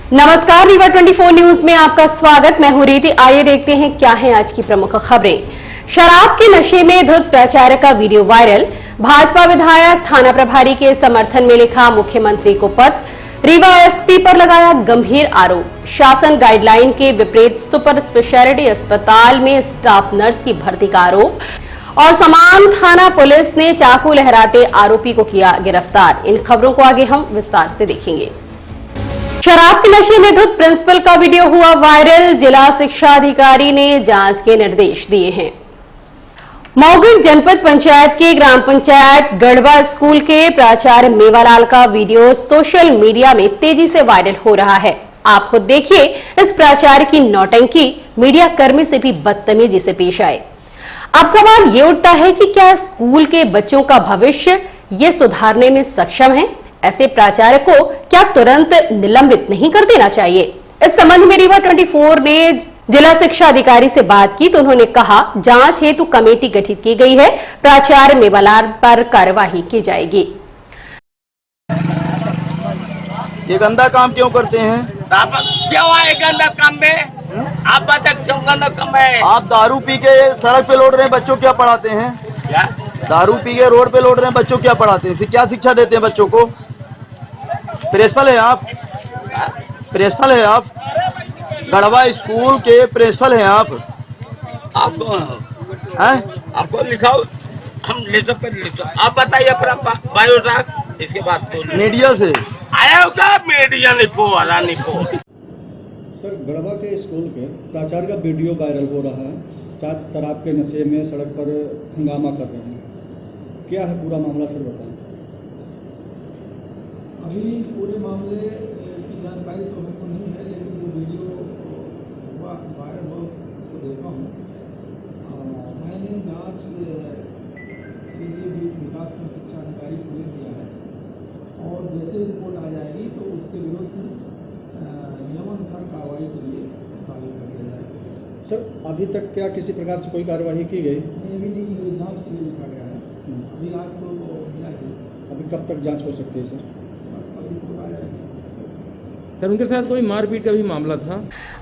नमस्कार, रीवा 24 न्यूज में आपका स्वागत। मैं हूं रीति। आइए देखते हैं क्या है आज की प्रमुख खबरें। शराब के नशे में धुत प्रचारक का वीडियो वायरल। भाजपा विधायक थाना प्रभारी के समर्थन में लिखा मुख्यमंत्री को पत्र। रीवा एसपी पर लगाया गंभीर आरोप। शासन गाइडलाइन के विपरीत सुपर स्पेशलिटी अस्पताल में स्टाफ नर्स की भर्ती का आरोप। और समान थाना पुलिस ने चाकू लहराते आरोपी को किया गिरफ्तार। इन खबरों को आगे हम विस्तार से देखेंगे। शराब के नशे में धुत प्रिंसिपल का वीडियो हुआ वायरल। जिला शिक्षा अधिकारी ने जांच के निर्देश दिए हैं। मऊ जनपद पंचायत के ग्राम पंचायत गढ़वा स्कूल के प्राचार्य मेवालाल का वीडियो सोशल मीडिया में तेजी से वायरल हो रहा है। आप खुद देखिए इस प्राचार्य की नौटंकी। मीडिया कर्मी से भी बदतमीजी से पेश आए। अब सवाल ये उठता है कि क्या स्कूल के बच्चों का भविष्य ये सुधारने में सक्षम है? ऐसे प्राचार्य को क्या तुरंत निलंबित नहीं कर देना चाहिए? इस संबंध में रीवा 24 ने जिला शिक्षा अधिकारी से बात की तो उन्होंने कहा जांच हेतु कमेटी गठित की गई है। प्राचार्य मेवालाल पर कार्यवाही की जाएगी। ये गंदा काम क्यों करते हैं? क्यों आए गंदा काम में? आप बता क्यों गंदा काम है? आप दारू पी के सड़क पे लौट रहे हैं, बच्चों क्या पढ़ाते हैं? क्या दारू पी के रोड पे लौट रहे हैं, बच्चों क्या पढ़ाते हैं? क्या शिक्षा देते हैं बच्चों को? प्रिंसिपल है आप? प्रिंसिपल है आप? गढ़वा स्कूल के प्रिंसिपल हैं आप? आप हैं? आपको लिखाओ, हम ले सकते। आप बताइए अपना बायोडाटा, इसके बाद तो मीडिया से आया होगा। मीडिया लिखो वाला लिखो। सर, गढ़वा के स्कूल के प्राचार्य का वीडियो वायरल हो रहा है। छात्र शराब के नशे में सड़क पर हंगामा कर रहे हैं। क्या है पूरा मामला, सर बताएं। अभी पूरे मामले की जानकारी तो हमको नहीं है, लेकिन वो वीडियो हुआ वायरल हो तो देखा हूँ। मैंने जांच के लिए भी विकास खंड शिक्षा अधिकारी को ले दिया है और जैसे रिपोर्ट आ जाएगी तो उसके विरुद्ध नियमानुसार कार्रवाई के लिए कार्य कर दिया जाएगा। सर, अभी तक क्या किसी प्रकार से कोई कार्यवाही की गई? अभी नहीं, जांच के लिए लिखा गया है। अभी आज तो मिला है। अभी कब तक जांच हो सकती है सर? सर, उनके साथ कोई मारपीट का भी मामला था।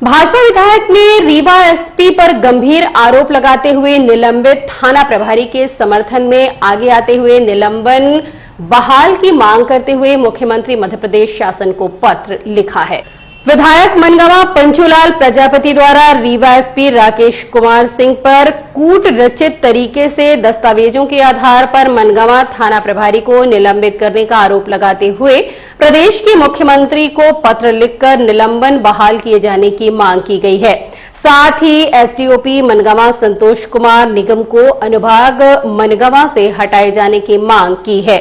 भाजपा विधायक ने रीवा एसपी पर गंभीर आरोप लगाते हुए निलंबित थाना प्रभारी के समर्थन में आगे आते हुए निलंबन बहाल की मांग करते हुए मुख्यमंत्री मध्य प्रदेश शासन को पत्र लिखा है। विधायक मनगावा पंचूलाल प्रजापति द्वारा रीवा एसपी राकेश कुमार सिंह पर कूट रचित तरीके से दस्तावेजों के आधार पर मनगावा थाना प्रभारी को निलंबित करने का आरोप लगाते हुए प्रदेश के मुख्यमंत्री को पत्र लिखकर निलंबन बहाल किए जाने की मांग की गई है। साथ ही एसडीओपी मनगावा संतोष कुमार निगम को अनुभाग मनगावा से हटाए जाने की मांग की है।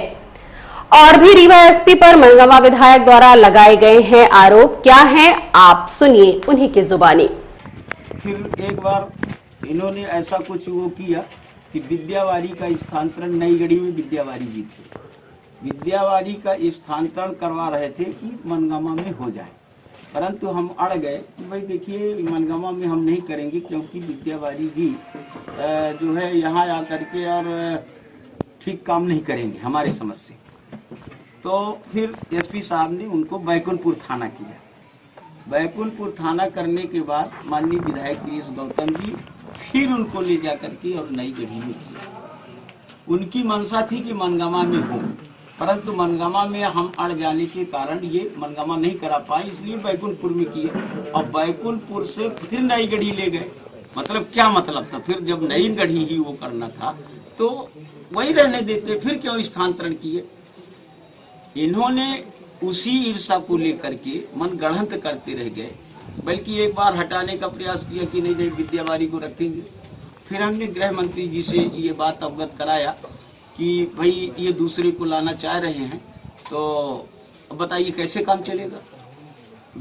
और भी रीवा एसपी पर मनगावा विधायक द्वारा लगाए गए हैं आरोप। क्या हैं, आप सुनिए उन्हीं की जुबानी। फिर एक बार इन्होंने ऐसा कुछ वो किया कि विद्यावारी का स्थानांतरण नई गढ़ी में विद्यावारी जी थे, विद्यावारी का स्थानांतरण करवा रहे थे कि मनगामा में हो जाए, परंतु हम अड़ गए कि भाई देखिए मनगामा में हम नहीं करेंगे क्योंकि विद्यावारी जी जो है यहाँ आकर के और ठीक काम नहीं करेंगे हमारे समझ से। तो फिर एसपी साहब ने उनको बैकुंठपुर थाना किया। बैकुंठपुर थाना करने के बाद माननीय विधायक गिरीश गौतम जी फिर उनको ले जाकर के और नई गढ़ी में किया। उनकी मंशा थी कि मनगामा में हो, परंतु मनगामा में हम अड़ जाने के कारण ये मनगामा नहीं करा पाए, इसलिए बैकुंठपुर में किए। और बैकुंठपुर से फिर नई गढ़ी ले गए। मतलब क्या मतलब था? फिर जब नई गढ़ी ही वो करना था तो वही रहने देते, फिर क्यों स्थानांतरण किए? इन्होंने उसी ईर्षा को लेकर के मन गढ़ंत करते रह गए, बल्कि एक बार हटाने का प्रयास किया कि नहीं विद्यावारी को रखेंगे। फिर हमने गृह मंत्री जी से ये बात अवगत कराया कि भाई ये दूसरे को लाना चाह रहे हैं, तो बताइए कैसे काम चलेगा।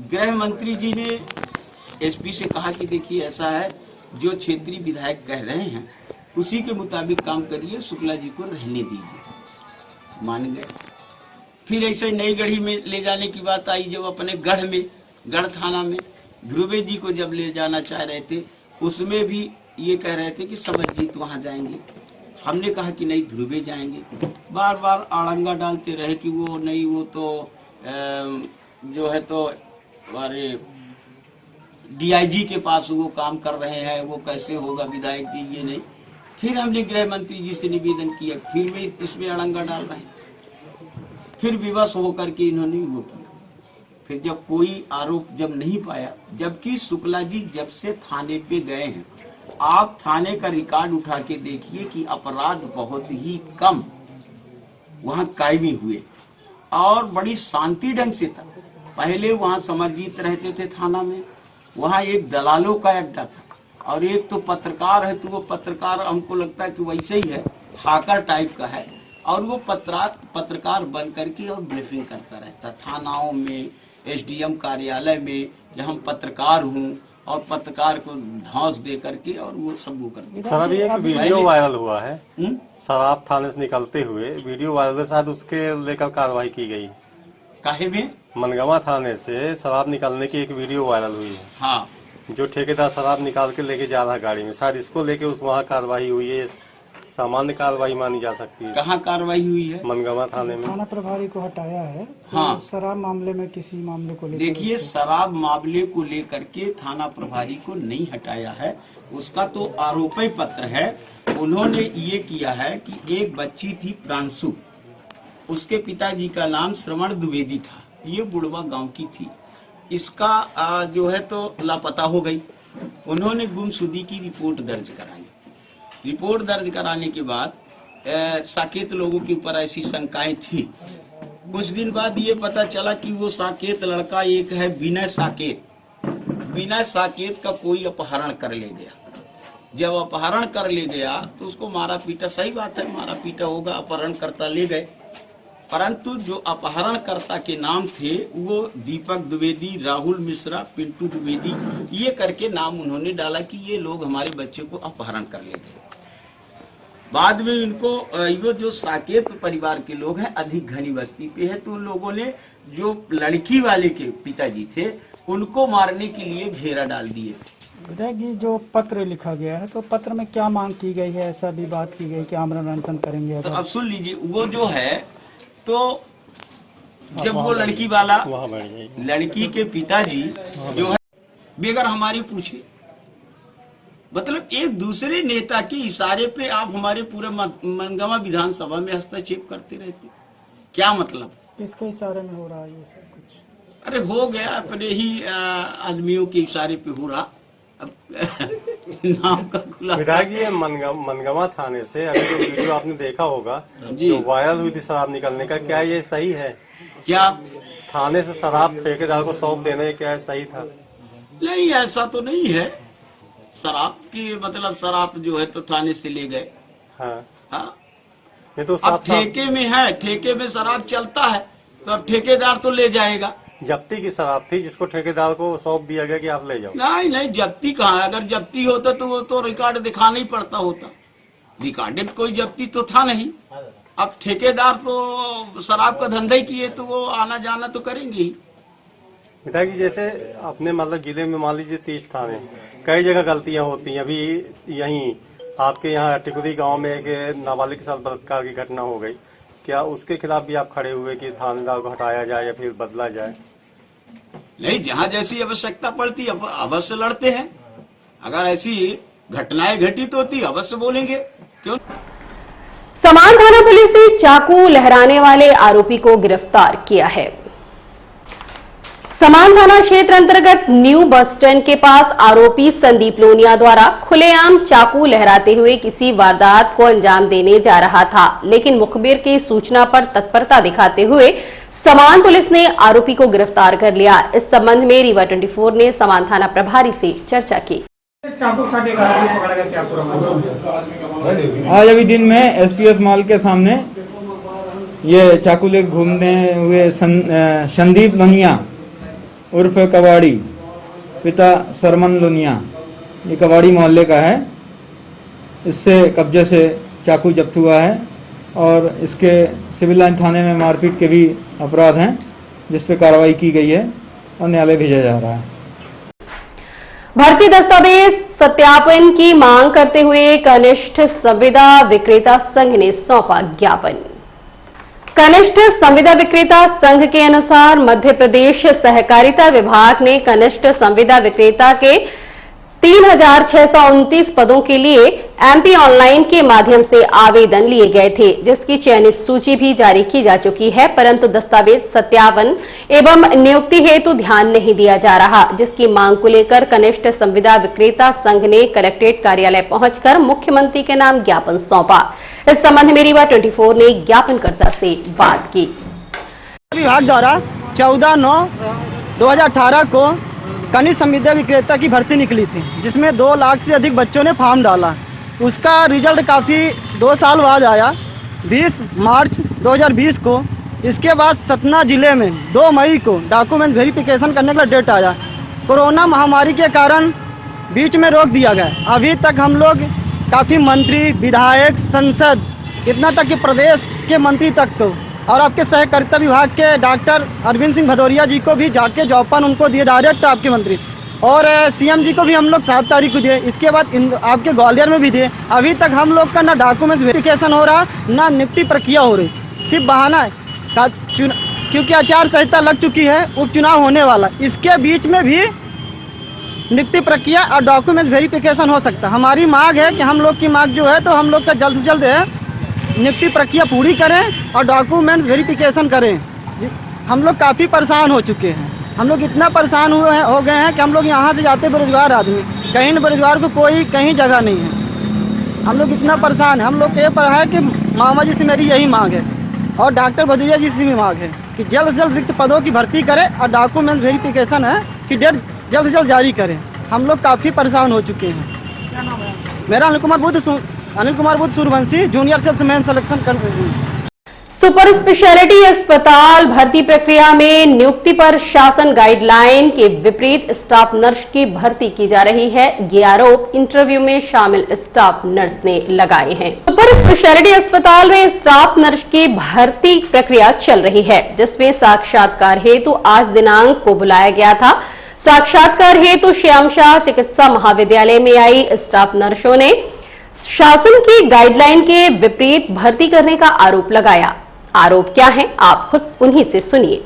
गृह मंत्री जी ने एसपी से कहा कि देखिए ऐसा है, जो क्षेत्रीय विधायक कह रहे हैं उसी के मुताबिक काम करिए, शुक्ला जी को रहने दीजिए। मान गए। फिर ऐसे नई गढ़ी में ले जाने की बात आई, जब अपने गढ़ में, गढ़ थाना में ध्रुवे जी को जब ले जाना चाह रहे थे, उसमें भी ये कह रहे थे कि समरजीत वहां जाएंगे। हमने कहा कि नहीं ध्रुवे जाएंगे। बार बार आड़ंगा डालते रहे कि वो नहीं, वो तो जो है तो हमारे डीआईजी के पास वो काम कर रहे हैं, वो कैसे होगा विधायक जी, ये नहीं। फिर हमने गृह मंत्री जी से निवेदन किया, फिर भी इसमें अड़ंगा डाल रहे हैं। फिर विवश होकर के इन्होंने वो किया। फिर जब कोई आरोप जब नहीं पाया, जबकि शुक्ला जी जब से थाने पे गए हैं, आप थाने का रिकॉर्ड उठा के देखिए कि अपराध बहुत ही कम वहाँ कायमी हुए और बड़ी शांति ढंग से था। पहले वहाँ समरजीत रहते थे थाना में, वहाँ एक दलालों का अड्डा था और एक तो पत्रकार है, तो वो पत्रकार हमको लगता है कि वैसे ही है, हाकर टाइप का है, और वो पत्रकार बन करके और ब्रीफिंग करता रहता थानाओं में, एसडीएम कार्यालय में, कि हम पत्रकार हूँ, और पत्रकार को धौंस दे करके और वो सब वो करते। सर अभी एक वीडियो वायरल हुआ है, शराब थाने से निकलते हुए वीडियो वायरल, शायद उसके लेकर कार्रवाई की गई। काहे में? मनगवा थाने से शराब निकालने की एक वीडियो वायरल हुई है। हाँ, जो ठेकेदार शराब निकाल के लेके जा रहा है गाड़ी में, शायद इसको लेके उस वहाँ कार्रवाई हुई है। सामान्य कार्रवाई मानी जा सकती है। कहाँ कार्रवाई हुई है? मनगवा थाने में। थाना प्रभारी को हटाया है। हाँ, तो शराब मामले में किसी मामले को लेकर, देखिए शराब मामले को लेकर के थाना प्रभारी को नहीं हटाया है, उसका तो आरोपी पत्र है। उन्होंने ये किया है कि एक बच्ची थी प्रांशु, उसके पिताजी का नाम श्रवण द्विवेदी था, ये बुढ़वा गांव की थी, इसका जो है तो लापता हो गई। उन्होंने गुमशुदगी की रिपोर्ट दर्ज कराई। रिपोर्ट दर्ज कराने के बाद साकेत लोगों के ऊपर ऐसी शंकाएं थी। कुछ दिन बाद ये पता चला कि वो साकेत लड़का एक है विनय साकेत, विनय साकेत का कोई अपहरण कर ले गया। जब अपहरण कर ले गया तो उसको मारा पीटा, सही बात है मारा पीटा होगा, अपहरण करता ले गए, परंतु जो अपहरणकर्ता के नाम थे वो दीपक द्विवेदी, राहुल मिश्रा, पिंटू द्विवेदी, ये करके नाम उन्होंने डाला कि ये लोग हमारे बच्चे को अपहरण कर ले गए। बाद में इनको वो जो साकेत परिवार के लोग हैं अधिक घनी बस्ती पे है, तो उन लोगों ने जो लड़की वाले के पिताजी थे उनको मारने के लिए घेरा डाल दिए। विधायक जो पत्र लिखा गया है, तो पत्र में क्या मांग की गई है? ऐसा भी बात की गई कि आमरण अनशन करेंगे। तो अब सुन लीजिए, वो जो है तो जब वो लड़की वाला लड़की के पिताजी जो है बेगर हमारी पूछे, मतलब एक दूसरे नेता के इशारे पे आप हमारे पूरे मनगवा विधानसभा में हस्तक्षेप करते रहते, क्या मतलब? किसके इशारे में हो रहा है ये सब कुछ? अरे हो गया, अपने ही आदमियों के इशारे पे हो रहा। अब नाम का खुला विधायक ये मनगवा थाने से अभी जो वीडियो आपने देखा होगा जो वायरल हुई थी शराब निकलने का, क्या ये सही है? क्या थाने से शराब ठेकेदार को सौंप देना क्या सही था? नहीं, ऐसा तो नहीं है। शराब की मतलब शराब जो है तो थाने से ले गए। हाँ, हाँ? ये तो अब ठेके में है, ठेके में शराब चलता है तो अब ठेकेदार तो ले जाएगा। जब्ती की शराब थी जिसको ठेकेदार को सौंप दिया गया कि आप ले जाओ। नहीं नहीं, जब्ती कहाँ है? अगर जब्ती होता तो वो तो रिकॉर्ड दिखाना ही पड़ता होता, रिकॉर्डेड कोई जब्ती तो था नहीं। अब ठेकेदार तो शराब का धंधा ही किए तो वो आना जाना तो करेंगे ही। विधायक जैसे अपने मतलब जिले में मान लीजिए 30 थाने, कई जगह गलतियां होती हैं। अभी यहीं आपके यहाँ टिकुरी गांव में एक नाबालिग के साथ बलात्कार की घटना हो गई, क्या उसके खिलाफ भी आप खड़े हुए कि थानेदार को हटाया जाए या फिर बदला जाए? नहीं, जहाँ जैसी आवश्यकता पड़ती अवश्य लड़ते हैं। अगर ऐसी घटनाएं घटित होती अवश्य बोलेंगे, क्यों? समान थाना पुलिस ने चाकू लहराने वाले आरोपी को गिरफ्तार किया है। समान थाना क्षेत्र अंतर्गत न्यू बस स्टैंड के पास आरोपी संदीप लोनिया द्वारा खुलेआम चाकू लहराते हुए किसी वारदात को अंजाम देने जा रहा था, लेकिन मुखबिर की सूचना पर तत्परता दिखाते हुए समान पुलिस ने आरोपी को गिरफ्तार कर लिया। इस संबंध में रीवा 24 ने समान थाना प्रभारी से चर्चा की। आज अभी दिन में एसपीएस मॉल के सामने ये चाकू ले घूमने हुए संदीप लोनिया उर्फ कबाड़ी, पिता सरमन लोनिया, ये कबाड़ी मोहल्ले का है। इससे कब्जे से चाकू जब्त हुआ है और इसके सिविल लाइन थाने में मारपीट के भी अपराध हैं, जिस पे कार्रवाई की गई है और न्यायालय भेजा जा रहा है। भर्ती दस्तावेज सत्यापन की मांग करते हुए कनिष्ठ संविदा विक्रेता संघ ने सौंपा ज्ञापन। कनिष्ठ संविदा विक्रेता संघ के अनुसार मध्य प्रदेश सहकारिता विभाग ने कनिष्ठ संविदा विक्रेता के 3,629 पदों के लिए एमपी ऑनलाइन के माध्यम से आवेदन लिए गए थे, जिसकी चयनित सूची भी जारी की जा चुकी है, परंतु दस्तावेज सत्यापन एवं नियुक्ति हेतु ध्यान नहीं दिया जा रहा, जिसकी मांग को लेकर कनिष्ठ संविदा विक्रेता संघ ने कलेक्ट्रेट कार्यालय पहुंचकर मुख्यमंत्री के नाम ज्ञापन सौंपा। इस संबंध में रीवा 24 ने ज्ञापनकर्ता से बात की। विभाग द्वारा 14/9/2018 को कनिष्ठ संविदा विक्रेता की भर्ती निकली थी, जिसमें 2 लाख से अधिक बच्चों ने फॉर्म डाला। उसका रिजल्ट काफ़ी 2 साल बाद आया, 20 मार्च 2020 को। इसके बाद सतना जिले में 2 मई को डॉक्यूमेंट वेरिफिकेशन करने का डेट आया। कोरोना महामारी के कारण बीच में रोक दिया गया। अभी तक हम लोग काफ़ी मंत्री, विधायक, संसद, इतना तक कि प्रदेश के मंत्री तक को और आपके सहकारिता विभाग के डॉक्टर अरविंद सिंह भदौरिया जी को भी जाके ज्ञापन उनको दिए, डायरेक्ट आपके मंत्री, और सीएम जी को भी हम लोग 7 तारीख को दिए। इसके बाद आपके ग्वालियर में भी दिए। अभी तक हम लोग का ना डॉक्यूमेंट्स वेरिफिकेशन हो रहा, ना नियुक्ति प्रक्रिया हो रही। सिर्फ बहाना है क्योंकि आचार संहिता लग चुकी है, उपचुनाव होने वाला, इसके बीच में भी नियुक्ति प्रक्रिया और डॉक्यूमेंट्स वेरिफिकेशन हो सकता है। हमारी मांग है कि हम लोग की मांग जो है, तो हम लोग का जल्द से जल्द है नियुक्ति प्रक्रिया पूरी करें और डॉक्यूमेंट्स वेरिफिकेशन करें। हम लोग काफ़ी परेशान हो चुके हैं। हम लोग इतना परेशान हो गए हैं कि हम लोग यहाँ से जाते बेरोजगार आदमी, कहीं न बेरोजगार को कोई कहीं जगह नहीं है। हम लोग इतना परेशान हैं। हम लोग ये पर है कि मामा जी से मेरी यही मांग है और डॉक्टर भदौरिया जी से भी मांग है कि जल्द से जल्द रिक्त पदों की भर्ती करें और डॉक्यूमेंट्स वेरिफिकेशन है कि डेट जल्द से जल्द जारी करें। हम लोग काफ़ी परेशान हो चुके हैं। क्या नाम है? मेरा Anil Kumar Buddha Suryavanshi, junior salesman selection company. Super speciality अस्पताल भर्ती प्रक्रिया में नियुक्ति पर शासन गाइडलाइन के विपरीत स्टाफ नर्स की भर्ती की जा रही है। ये आरोप इंटरव्यू में शामिल स्टाफ नर्स ने लगाए हैं। सुपर स्पेशलिटी अस्पताल में स्टाफ नर्स की भर्ती प्रक्रिया चल रही है, जिसमें साक्षात्कार हेतु आज दिनांक को बुलाया गया था। साक्षात्कार हेतु श्याम शाह चिकित्सा महाविद्यालय में आई स्टाफ नर्सों ने शासन की गाइडलाइन के विपरीत भर्ती करने का आरोप लगाया। आरोप क्या है, आप खुद उन्हीं से सुनिए।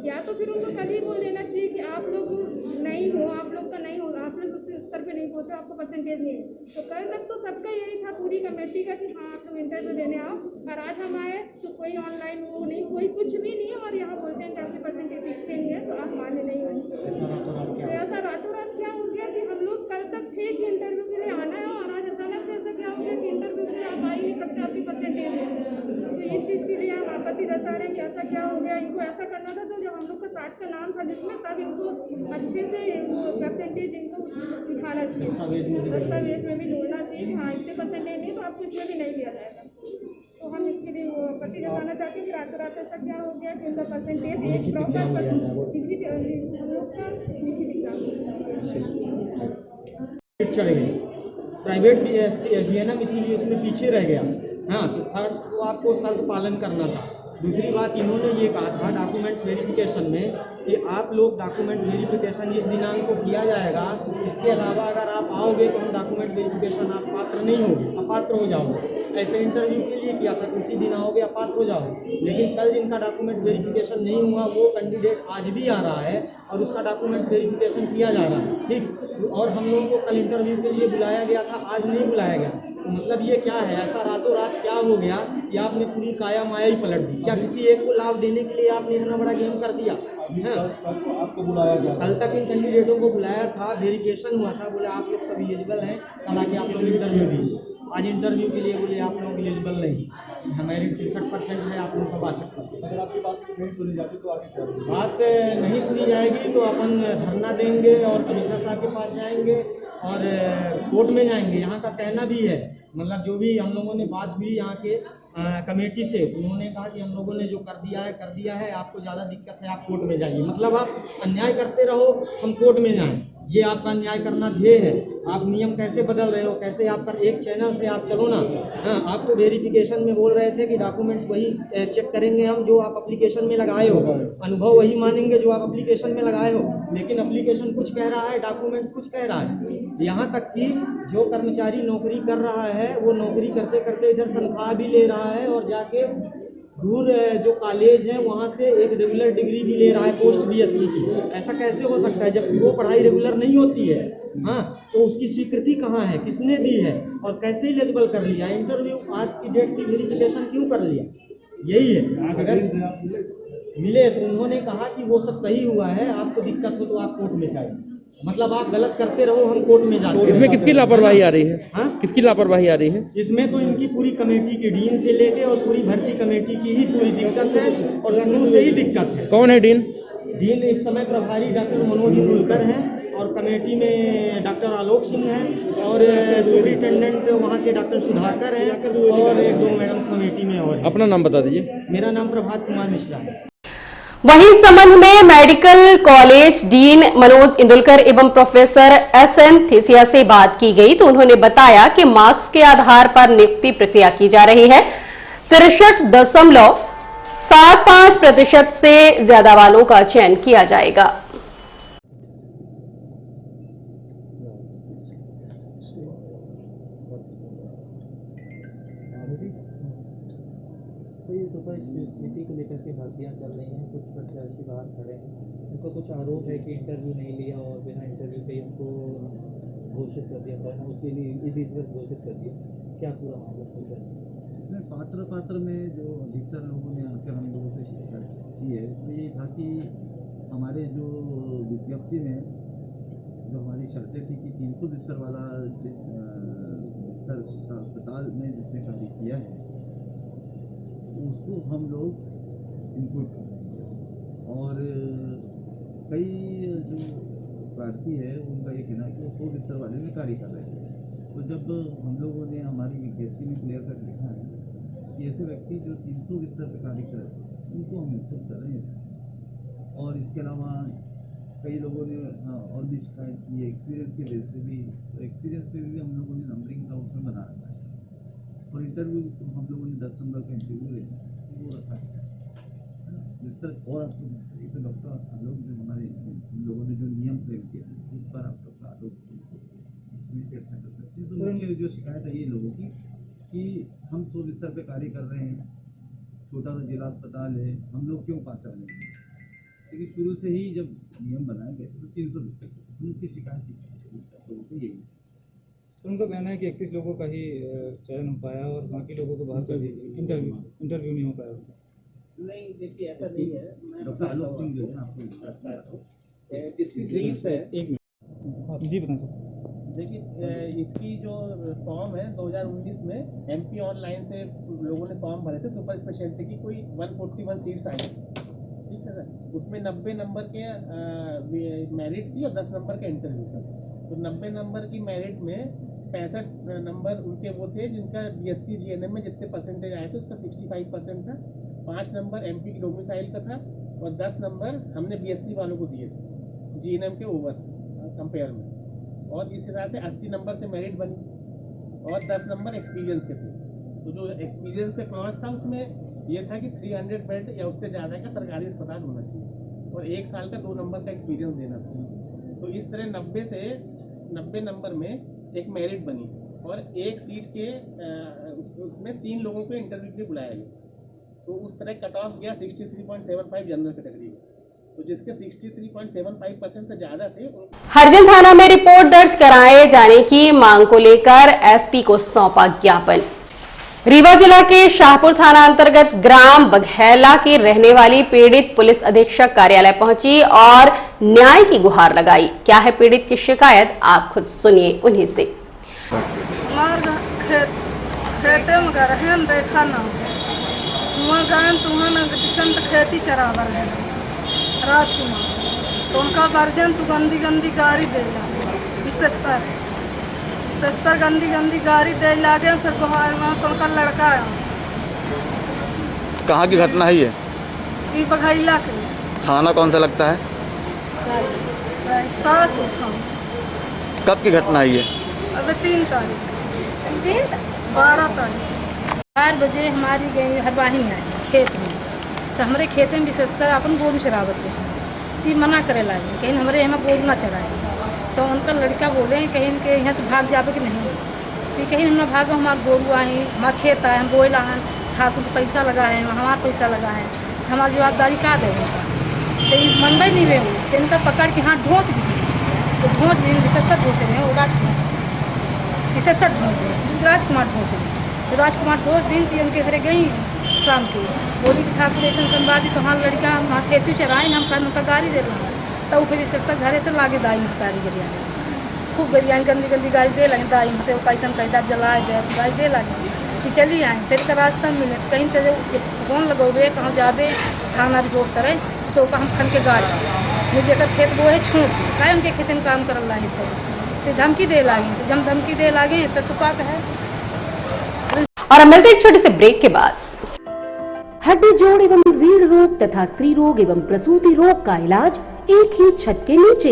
या तो फिर उनको कल ही बोल देना चाहिए कि आप लोग नहीं हो, आप लोग का नहीं होगा, आप लोग उस स्तर पे नहीं पहुंचे, आपको परसेंटेज नहीं है। तो कल तक तो सबका यही था, पूरी कमेटी का, कि हाँ आप लोग इंटरव्यू देने आओ। और आज हम आए तो कोई ऑनलाइन वो नहीं, कोई कुछ भी नहीं है, और यहाँ बोलते हैं कि आपके परसेंटेज इससे नहीं है तो आप माने नहीं होंगे। तो ऐसा रातों रात क्या हो गया कि हम लोग कल तक थे कि इंटरव्यू के लिए आना है, और आज अचानक से ऐसा क्या हो गया कि इंटरव्यू के लिए आप आई नहीं सकते, आपकी परसेंटेज है। तो इस चीज़ के लिए हम आपत्ति दर्शा रहे हैं कि ऐसा क्या हो गया। इनको ऐसा करना था, तो जब हम लोग का 60 का नाम था जिसमें, तब इनको अच्छे से परसेंटेज इनको उठाना चाहिए, दस्तावेज में भी जोड़ना चाहिए। हाँ इतने परसेंटेज नहीं तो आपको इसमें भी नहीं दिया जाएगा। तो हम इसके लिए आपत्ति जताना चाहते हैं कि रातों रात ऐसा क्या हो गया कि उनका परसेंटेज एक प्रॉपर डिग्री हम लोग का लिखित एग्जाम चढ़ गई। प्राइवेट जीएनएम इसीलिए उसमें पीछे रह गया। हाँ, तो फर्स्ट को आपको शर्त पालन करना था। दूसरी बात इन्होंने ये कहा था डॉक्यूमेंट वेरिफिकेशन में कि आप लोग डॉक्यूमेंट वेरिफिकेशन इस दिनांक को किया जाएगा, इसके अलावा अगर आप आओगे तो हम डॉक्यूमेंट वेरिफिकेशन आप पात्र नहीं होगे, अपात्र हो जाओगे। ऐसे इंटरव्यू के लिए किया था, उसी दिन आओगे अपात्र हो जाओगे। लेकिन कल जिनका डॉक्यूमेंट वेरिफिकेशन नहीं हुआ वो कैंडिडेट आज भी आ रहा है और उसका डॉक्यूमेंट वेरिफिकेशन किया जा रहा है, ठीक। और हम लोगों को कल इंटरव्यू के लिए बुलाया गया था, आज नहीं बुलाया गया। तो मतलब ये क्या है, ऐसा रातों रात क्या हो गया कि आपने पूरी काया माया ही पलट दी। क्या किसी एक को लाभ देने के लिए आपने इतना बड़ा गेम कर दिया? आपको बुलाया गया, कल तक इन कैंडिडेटों को बुलाया था, वेरिफिकेशन हुआ था, बोले आप लोग सब एलिजिबल हैं, हालांकि आप लोग इंटरव्यू दिए। आज इंटरव्यू के लिए बोले आप लोग एलिजिबल नहीं। मेरिट 63% है, आप उनका 62%। अगर आपकी बात नहीं सुनी जाती तो आगे क्या होगा? बात नहीं सुनी जाएगी तो अपन धरना देंगे और कमिश्नर साहब के पास जाएंगे और कोर्ट में जाएंगे। यहाँ का कहना भी है, मतलब जो भी हम लोगों ने बात हुई यहाँ के कमेटी से, उन्होंने कहा कि हम लोगों ने जो कर दिया है, आपको ज़्यादा दिक्कत है आप कोर्ट में जाइए। मतलब आप अन्याय करते रहो, हम कोर्ट में जाएं, ये आपका अन्याय करना ध्येय है। आप नियम कैसे बदल रहे हो, कैसे आपका एक चैनल से आप चलो ना। हाँ, आपको वेरिफिकेशन में बोल रहे थे कि डॉक्यूमेंट्स वही चेक करेंगे हम जो आप एप्लीकेशन में लगाए हो, अनुभव वही मानेंगे जो आप एप्लीकेशन में लगाए हो, लेकिन एप्लीकेशन कुछ कह रहा है, डॉक्यूमेंट कुछ कह रहा है। यहाँ तक कि जो कर्मचारी नौकरी कर रहा है वो नौकरी करते करते इधर तनख्वाह भी ले रहा है और जाके दूर जो कॉलेज है वहाँ से एक रेगुलर डिग्री भी ले रहा है, पोस्ट बीएससी की। ऐसा कैसे हो सकता है जब वो पढ़ाई रेगुलर नहीं होती है? हाँ, तो उसकी स्वीकृति कहाँ है, किसने दी है और कैसे एलिजिबल कर लिया? इंटरव्यू आज की डेट की वेरिफिकेशन क्यों कर लिया? यही है। अगर मिले तो उन्होंने कहा कि वो सब सही हुआ है, आपको दिक्कत हो तो आप कोर्ट में जाइए। मतलब आप गलत करते रहो, हम कोर्ट में जाते हैं। इसमें किसकी लापरवाही आ रही है? हाँ, किसकी लापरवाही आ रही है? इसमें तो इनकी पूरी कमेटी की, डीन से लेके और पूरी भर्ती कमेटी की ही पूरी दिक्कत है और शुरू से ही दिक्कत है। कौन है डीन? डीन इस समय प्रभारी डॉक्टर मनोज इंदुलकर हैं और कमेटी में डॉक्टर आलोक सिंह हैं और सुपरिटेंडेंट वहाँ के डॉक्टर सुधाकर हैं और एक दो मैडम कमेटी में और। अपना नाम बता दीजिए। मेरा नाम प्रभात कुमार मिश्रा है। वहीं इस संबंध में medical college dean Manoj Indulkar एवं प्रोफेसर SN थेसिया से बात की गई तो उन्होंने बताया कि मार्क्स के आधार पर नियुक्ति प्रक्रिया की जा रही है। 63.75% से ज्यादा वालों का चयन किया जाएगा। स्थिति को लेकर के भर्तियां चल रही हैं, कुछ प्रत्याशी बाहर खड़े हैं, उनको कुछ आरोप है कि इंटरव्यू नहीं लिया और बिना इंटरव्यू के उनको घोषित कर दिया, उसके लिए इलीजिबल घोषित कर दिया। क्या पूरा मामला है? इसमें पात्र में जो अधिकतर लोगों ने आकर हम लोगों से शिकायत की है तो ये था कि हमारे जो विज्ञप्ति में जो हमारी शर्तें थी कि 300 बिस्तर वाला अस्पताल में जिसने कार्य किया है उसको हम लोग इनपुट कर रहे हैं और कई जो प्रार्थी है उनका ये कहना है कि वो 100 बिस्तर वाले में कार्य कर रहे हैं। तो जब हम लोगों ने हमारी विज्ञप्ति में क्लियर कर लिखा है कि ऐसे व्यक्ति जो 300 बिस्तर पर कार्य कर रहे हैं उनको हम इनपुट कर रहे हैं और इसके अलावा कई लोगों ने और भी शिकायत की है एक्सपीरियंस की वजह से भी। तो एक्सपीरियंस पे भी हम लोगों ने नंबरिंग का उसमें बना रखा है और इंटरव्यू हम लोगों ने 10 नंबर का इंटरव्यू लेना वो रखा है जिस तरह। और आपको तो डॉक्टर आलोक जो हमारे हम लोगों ने जो नियम प्रयोग किया उस पर आप डॉक्टर आलोक चर्चा कर सकते हैं। तो उनकी जो शिकायत है ये लोगों की कि हम 100 बिस्तर पे कार्य कर रहे हैं, छोटा सा जिला अस्पताल है, हम लोग क्यों पास कर रहे हैं? क्योंकि शुरू से ही जब नियम बनाए गए तो 300 बिस्तर उनकी शिकायत लोगों को यही। तो उनका कहना है कि 31 लोगों का ही चयन हो पाया और बाकी लोगों को बाहर कर दिया, इंटरव्यू नहीं हो पाया। नहीं, देखिए ऐसा नहीं है। डॉक्टर आलोक सिंह जो है आपको जिसकी ब्रीफ है, जी बताएं। देखिए इसकी जो फॉर्म है 2019 में MP ऑनलाइन से लोगों ने फॉर्म भरे थे, सुपर स्पेशलिटी की कोई 141 सीट्स आई, ठीक है सर। उसमें 90 नंबर के मेरिट थी और 10 नंबर का इंटरव्यू था। तो 90 नंबर की मेरिट में 65 नंबर उनके वो थे जिनका BSc GNM में जितने परसेंटेज आए थे उसका 65% था। 5 नंबर MP की डोमिसाइल का था और 10 नंबर हमने BSc वालों को दिए थे GNM के ओवर कंपेयर में। और इस हिसाब से 80 नंबर से मेरिट बनी और 10 नंबर एक्सपीरियंस के थे। तो जो एक्सपीरियंस से 5 था उसमें ये था कि 300 बेड या उससे ज़्यादा का सरकारी अस्पताल होना चाहिए और 1 साल का 2 नंबर का एक्सपीरियंस देना था। तो इस तरह 90 नंबर में एक मेरिट बनी और एक सीट के उसमें 3 लोगों को इंटरव्यू के बुलाया गया। तो उस तरह कट ऑफ गया 63.75 जनरल कैटेगरी में। तो जिसके 63.75% से ज्यादा थे। हरजन थाना में रिपोर्ट दर्ज कराए जाने की मांग को लेकर SP को सौंपा ज्ञापन। रीवा जिला के शाहपुर थाना अंतर्गत ग्राम बघैला की रहने वाली पीड़ित पुलिस अधीक्षक कार्यालय पहुंची और न्याय की गुहार लगाई। क्या है पीड़ित की शिकायत, आप खुद सुनिए उन्हीं से। खेते में घर है देखा ना वहाँ गए तो वहाँ न दिखन तो खेती चरावर है राजकुमार, तो उनका गार्जियन तो गंदी गंदी गाड़ी दे लागे, विशेषकर गंदी गंदी गाड़ी दे लागे। फिर वहाँ तो उनका लड़का है। कहाँ की घटना है ये? बघैला के। थाना कौन सा लगता है? कब की घटना है ये? अबे 3 तारीख 12 तारीख 4 बजे हमारी गई हरवाही आई खेत में, तो हमारे खेत में विशेषकर अपन गोरू चरावत है, ती मना करे लागे कहीं हमारे यहाँ गोरू ना चराए। तो उनका लड़का बोले कहीं के यहाँ से भाग जावे कि नहीं, तो कहीं हम भागो, हमारे गोरू आए, हमारा खेत आए, हम बोए लाए, ठाकुर को पैसा लगा है, हमारा पैसा लगा है, तो हमारी जवाबदारी क्या देगा। तो ये मनबे नहीं रहे, तो इनका पकड़ के हाथ ढोस दी, तो ढोस दी विशेषकर ढोसे रहे वो राजकुमार, विशेषकर ढोस दे राजकुमार ढोस दी, तो राजकुमार ढोस दिन थी उनके घरे गई शाम की, बोली कि ठाकुर ऐसा संवादी तो हाँ लड़का वहाँ खेती चराए हम कर उनका गाड़ी दे रहा है। तो फिर विशेषकर घरे से लागे दाई गाड़ी गरिया खूब गरिया गंदी गंदी गाड़ी दे लगे, दाई होते कैसा कैदा जलाए गए गाड़ी दे लगे कि चली आए। फिर का रास्ता मिले कहीं तो फोन लगोबे कहाँ जाबे थाना रिपोर्ट करे, तो हम खन के गाड़ी निजे का खेत वो है छोड़ काहे उनके खेत में काम कर लागे, तो धमकी दे लागे, तो जब धमकी दे लागे तो तू का कहे। और हम मिलते एक छोटे से ब्रेक के बाद। हड्डी जोड़ एवं रीढ़ रोग तथा स्त्री रोग एवं प्रसूति रोग का इलाज एक ही छत के नीचे।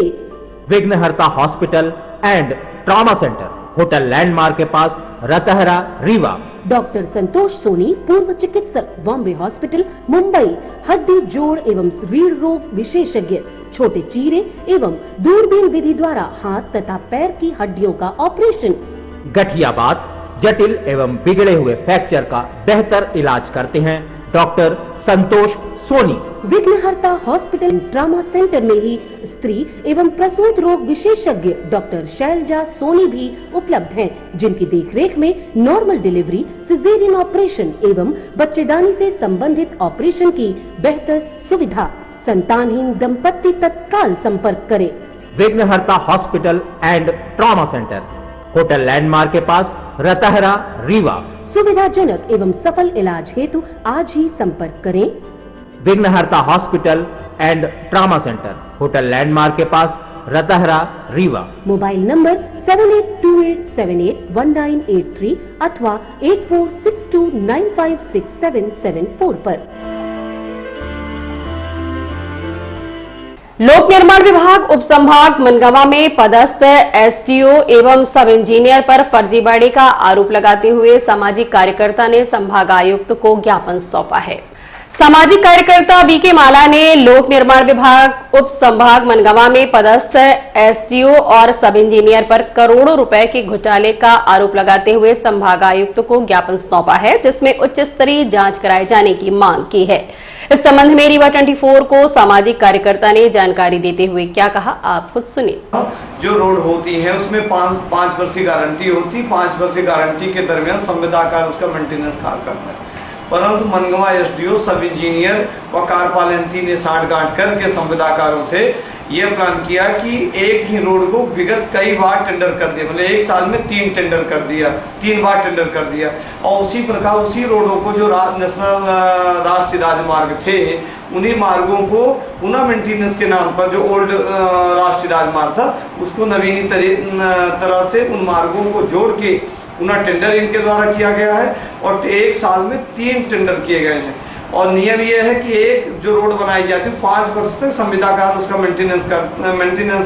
विघ्नहर्ता hospital and trauma centre, hotel landmark के पास, रतहरा, रीवा। डॉक्टर संतोष सोनी, पूर्व चिकित्सक, बॉम्बे हॉस्पिटल, मुंबई। हड्डी जोड़ एवं रीढ़ रोग विशेषज्ञ, छोटे चीरे एवं दूरबीन विधि द्वारा हाथ तथा पैर की हड्डियों का ऑपरेशन। गठिया बात, जटिल एवं बिगड़े हुए फ्रैक्चर का बेहतर इलाज करते हैं डॉक्टर संतोष सोनी। विघ्नहर्ता हॉस्पिटल ट्रॉमा सेंटर में ही स्त्री एवं प्रसूत रोग विशेषज्ञ डॉक्टर शैलजा सोनी भी उपलब्ध हैं, जिनकी देखरेख में नॉर्मल डिलीवरी, सिजेरियन ऑपरेशन एवं बच्चेदानी से संबंधित ऑपरेशन की बेहतर सुविधा। संतानहीन दंपत्ति तत्काल संपर्क करें। विघ्नहर्ता hospital and trauma centre, hotel landmark के पास, रतहरा, रीवा। सुविधाजनक एवं सफल इलाज हेतु आज ही संपर्क करें। विघ्नहर्ता hospital and trauma centre, hotel landmark के पास, रतहरा, रीवा। मोबाइल नंबर 7828781983 अथवा 8462956774 पर। लोक निर्माण विभाग उप संभाग मनगावा में पदस्थ एसडीओ एवं सब इंजीनियर पर फर्जीवाड़े का आरोप लगाते हुए सामाजिक कार्यकर्ता ने संभाग आयुक्त को ज्ञापन सौंपा है। सामाजिक कार्यकर्ता बीके माला ने लोक निर्माण विभाग उप संभाग मनगावा में पदस्थ एसडीओ और सब इंजीनियर पर करोड़ों रुपए के घोटाले का आरोप लगाते हुए संभाग आयुक्त को ज्ञापन सौंपा है, जिसमें उच्च स्तरीय जांच कराए जाने की मांग की है। इस संबंध में रीवा 24 को सामाजिक कार्यकर्ता ने जानकारी देते हुए क्या कहा, आप खुद सुनिए। जो रोड होती है उसमें 5 वर्ष की गारंटी होती, 5 वर्ष की गारंटी के दरमियान संविदाकार उसका मेंटेनेंस कार्य करता है, परंतु मनगावा एसडीओ, सब इंजीनियर व कार्यपालयंत्री ने साठगांठ करके संविदाकारों से ये प्लान किया कि एक ही रोड को विगत कई बार टेंडर कर दिया, मतलब 1 साल में 3 टेंडर कर दिया, 3 बार टेंडर कर दिया। और उसी प्रकार उसी रोडों को जो नेशनल राष्ट्रीय राजमार्ग थे, उन्हीं मार्गों को पुनः मेंटेनेंस के नाम पर जो ओल्ड राष्ट्रीय राजमार्ग था उसको नवीनी तरह से उन मार्गों को जोड़ के पुनः टेंडर इनके द्वारा किया गया है और 1 साल में 3 टेंडर किए गए हैं। और नियम यह है कि एक जो रोड बनाई जाती है 5 वर्ष तक संविदाकार उसका मेंटेनेंस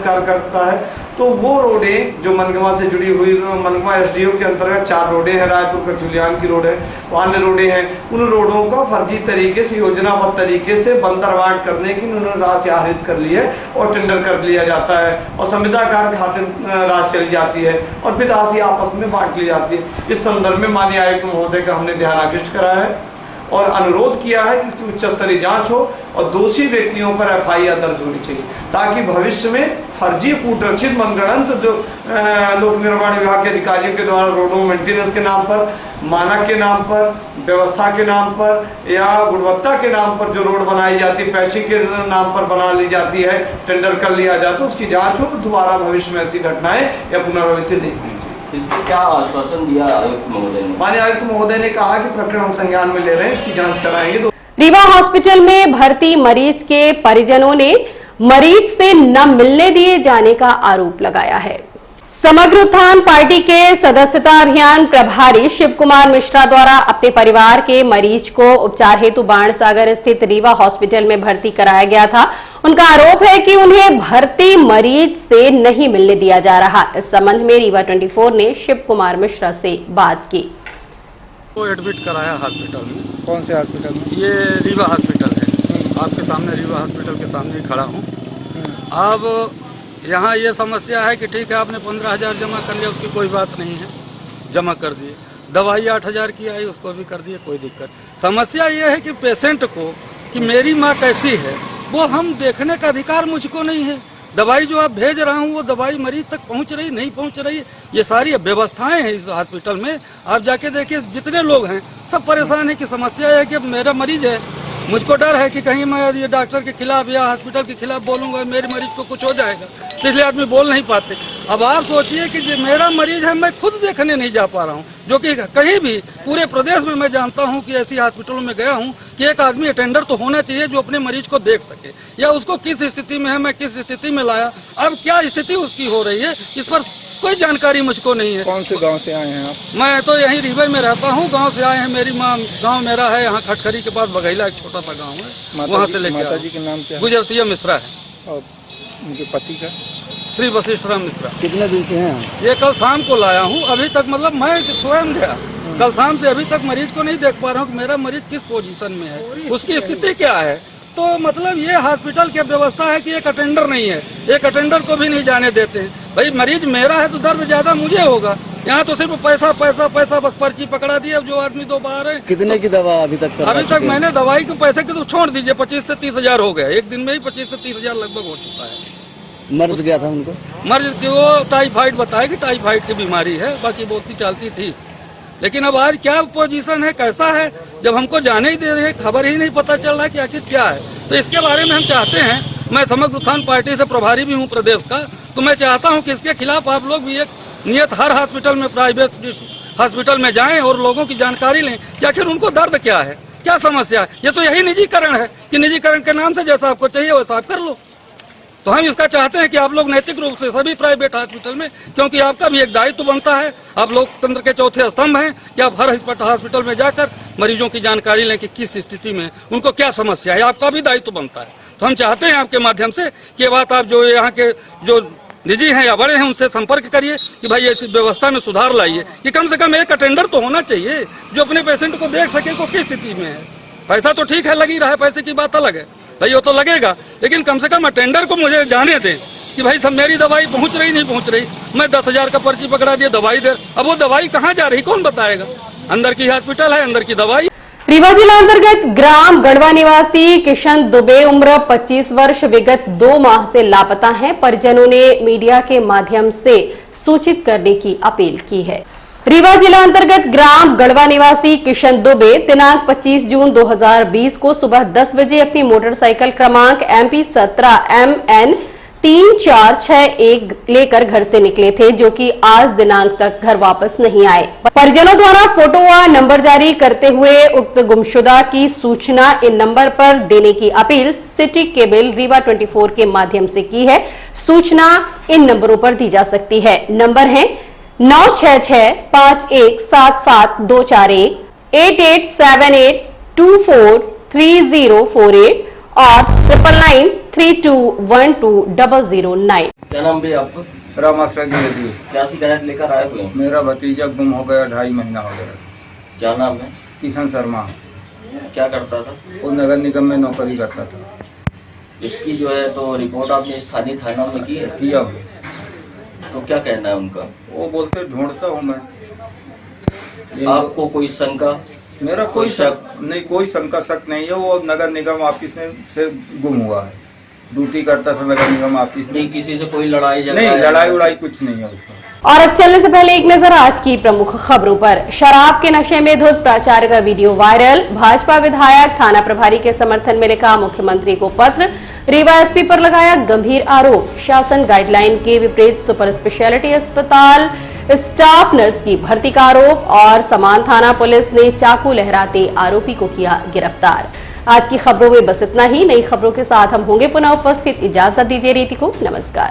कार्य करता है। तो वो रोडें जो मनगावा से जुड़ी हुई, मनगावा एसडीओ के अंतर्गत 4 रोडें हैं, रायपुर कचुलियान की रोड है, अन्य रोडें हैं, उन रोडों का फर्जी तरीके से, योजनाबद्ध तरीके से बंदरबांट करने की उन्होंने राशि आहरित कर ली है और टेंडर कर लिया जाता है और संविदाकार खाते राशि चली जाती है और फिर राशि आपस में बांट ली जाती है। इस संदर्भ में माननीय आयुक्त महोदय का हमने ध्यान आकृष्ट कराया है और अनुरोध किया है कि इसकी उच्च स्तरीय जांच हो और दोषी व्यक्तियों पर एफआईआर दर्ज होनी चाहिए, ताकि भविष्य में फर्जी कूटरक्षित मनगढ़ंत जो लोक निर्माण विभाग के अधिकारियों के द्वारा रोडों मेंटेनेंस के नाम पर, मानक के नाम पर, व्यवस्था के नाम पर या गुणवत्ता के नाम पर जो रोड बनाई जाती है, पैसे के नाम पर बना ली जाती है, टेंडर कर लिया जाता है, उसकी जाँच हो, दोबारा भविष्य में ऐसी घटनाएं या पुनरावृत्ति नहीं होनी चाहिए। इस पर क्या आश्वासन दिया आयुक्त महोदय ने? माननीय आयुक्त महोदय ने कहा कि प्रकरण हम संज्ञान में ले रहे हैं, इसकी जांच कराएंगे। रीवा हॉस्पिटल में भर्ती मरीज के परिजनों ने मरीज से न मिलने दिए जाने का आरोप लगाया है। समग्र उत्थान पार्टी के सदस्यता अभियान प्रभारी शिव कुमार मिश्रा द्वारा अपने परिवार के मरीज को उपचार हेतु बाणसागर स्थित रीवा हॉस्पिटल में भर्ती कराया गया था। उनका आरोप है कि उन्हें भर्ती मरीज से नहीं मिलने दिया जा रहा। इस संबंध में रीवा 24 ने शिव कुमार मिश्रा से बात की। को एडमिट कराया हॉस्पिटल में। कौन से हॉस्पिटल में? ये रीवा हॉस्पिटल है, आपके सामने रीवा हॉस्पिटल के सामने ही खड़ा हूँ। अब यहाँ ये समस्या है कि ठीक है आपने 15,000 जमा कर लिया, उसकी कोई बात नहीं है, जमा कर दिए। दवाई 8,000 की आई, उसको भी कर दिए, कोई दिक्कत। समस्या ये है कि पेशेंट को कि मेरी माँ कैसी है वो हम देखने का अधिकार मुझको नहीं है। दवाई जो आप भेज रहा हूँ वो दवाई मरीज तक पहुँच रही नहीं पहुँच रही, ये सारी व्यवस्थाएं हैं इस हॉस्पिटल में। आप जाके देखिए जितने लोग हैं सब परेशान है कि समस्या है कि मेरा मरीज है, मुझको डर है कि कहीं मैं ये डॉक्टर के खिलाफ या हॉस्पिटल के खिलाफ बोलूंगा मेरे मरीज को कुछ हो जाएगा, तो इसलिए आदमी बोल नहीं पाते। अब आप सोचिए कि जो मेरा मरीज है मैं खुद देखने नहीं जा पा रहा हूँ, जो कि कहीं भी पूरे प्रदेश में मैं जानता हूँ कि ऐसी हॉस्पिटलों में गया हूँ कि एक आदमी अटेंडर तो होना चाहिए जो अपने मरीज को देख सके या उसको किस स्थिति में है, मैं किस स्थिति में लाया, अब क्या स्थिति उसकी हो रही है, इस पर कोई जानकारी मुझको नहीं है। कौन से गांव से आए हैं आप? मैं तो यहीं रीवा में रहता हूँ, गांव से आए हैं। मेरी माँ, गांव मेरा है यहाँ खटखरी के पास बघैला, एक छोटा सा गांव है, वहाँ से लेके। माता जी के नाम क्या है? गुजरतिया मिश्रा है। और उनके पति का? श्री वशिष्ठ राम मिश्रा। कितने दिन से हैं? ये कल शाम को लाया हूँ, अभी तक मतलब मैं स्वयं गया कल शाम से अभी तक मरीज को नहीं देख पा रहा हूँ कि मेरा मरीज किस पोजीशन में है, उसकी स्थिति क्या है। तो मतलब ये हॉस्पिटल की व्यवस्था है कि एक अटेंडर नहीं है, एक अटेंडर को भी नहीं जाने देते हैं। भाई मरीज मेरा है तो दर्द ज्यादा मुझे होगा, यहाँ तो सिर्फ पैसा पैसा पैसा, बस पर्ची पकड़ा दी। अब जो आदमी दो बाहर है। कितने की दवा अभी तक? अभी तक मैंने दवाई के पैसे के तो छोड़ दीजिए, 25 से 30 हजार हो गया, एक दिन में ही 25 से 30 हजार लगभग हो चुका है। मर्ज गया था उनको? मर्ज की वो टाइफाइड बताया कि टाइफाइड की बीमारी है, बाकी बोलती चालती थी। लेकिन अब आज क्या पोजीशन है, कैसा है, जब हमको जाने ही दे रहे, खबर ही नहीं पता चल रहा कि आखिर क्या है। तो इसके बारे में हम चाहते हैं, मैं समग्र उत्थान पार्टी से प्रभारी भी हूँ प्रदेश का, तो मैं चाहता हूँ कि इसके खिलाफ आप लोग भी एक नियत हर हॉस्पिटल में, प्राइवेट हॉस्पिटल में जाएं और लोगों की जानकारी लें कि आखिर उनको दर्द क्या है, क्या समस्या है। ये तो यही निजीकरण है कि निजीकरण के नाम से जैसा आपको चाहिए वैसा आप कर लो। तो हम इसका चाहते हैं कि आप लोग नैतिक रूप से सभी प्राइवेट हॉस्पिटल में, क्योंकि आपका भी एक दायित्व बनता है, आप लोकतंत्र के चौथे स्तंभ हैं कि आप हर हॉस्पिटल में जाकर मरीजों की जानकारी लें कि किस स्थिति में उनको क्या समस्या है, आपका भी दायित्व बनता है। तो हम चाहते हैं आपके माध्यम से कि बात आप जो यहाँ के जो निजी हैं या बड़े हैं उनसे संपर्क करिए कि भाई ऐसी व्यवस्था में सुधार लाइए कि कम से कम एक अटेंडर तो होना चाहिए जो अपने पेशेंट को देख सके को किस स्थिति में है। पैसा तो ठीक है लगी रहा है, पैसे की बात अलग है भाई, वो तो लगेगा, लेकिन कम से कम अटेंडर को मुझे जाने दें कि भाई सब मेरी दवाई पहुंच रही नहीं पहुंच रही। मैं 10,000 का पर्ची पकड़ा दिया, दवाई दे, अब वो दवाई कहाँ जा रही कौन बताएगा। अंदर की हॉस्पिटल है, अंदर की दवाई। रीवा जिला अंतर्गत ग्राम गढ़वा निवासी किशन दुबे उम्र 25 वर्ष विगत 2 माह से लापता हैं। परिजनों ने मीडिया के माध्यम से सूचित करने की अपील की है। रीवा जिला अंतर्गत ग्राम गढ़वा निवासी किशन दुबे दिनांक 25 जून 2020 को सुबह 10 बजे अपनी मोटरसाइकिल क्रमांक MP 17 MN 3461 लेकर घर से निकले थे, जो कि आज दिनांक तक घर वापस नहीं आए। परिजनों द्वारा फोटो व नंबर जारी करते हुए उक्त गुमशुदा की सूचना इन नंबर पर देने की अपील सिटी केबल रीवा 24 के माध्यम से की है। सूचना इन नंबरों पर दी जा सकती है। नंबर है 9665177241, 8878243048 और 9993212009। क्या नाम भी आपको? रामाश्रय द्विवेदी। क्या शिकायत लेकर आए हुए? मेरा भतीजा गुम हो गया, 2.5 महीना हो गया। क्या नाम है? किशन शर्मा। क्या करता था? वो नगर निगम में नौकरी करता था। इसकी जो है तो रिपोर्ट आपने स्थानीय थाना में की है? किया हुआ। तो क्या कहना है उनका? वो बोलते ढूंढता हूँ मैं। आपको कोई शंका? मेरा कोई शक नहीं, कोई शंका शक नहीं है। वो नगर निगम ऑफिस में से गुम हुआ है, ड्यूटी करता था नगर निगम ऑफिस में। नहीं, किसी से कोई लड़ाई झगड़ा? नहीं, लड़ाई उड़ाई कुछ नहीं है उसका। और अब चलने से पहले एक नजर आज की प्रमुख खबरों पर। शराब के नशे में धुत प्राचार्य का वीडियो वायरल, भाजपा विधायक थाना प्रभारी के समर्थन में लिखा मुख्यमंत्री को पत्र, रीवा SP पर लगाया गंभीर आरोप, शासन गाइडलाइन के विपरीत सुपर स्पेशलिटी अस्पताल स्टाफ नर्स की भर्ती का आरोप और समान थाना पुलिस ने चाकू लहराते आरोपी को किया गिरफ्तार। आज की खबरों में बस इतना ही। नई खबरों के साथ हम होंगे पुनः उपस्थित। इजाजत दीजिए रीति को। नमस्कार।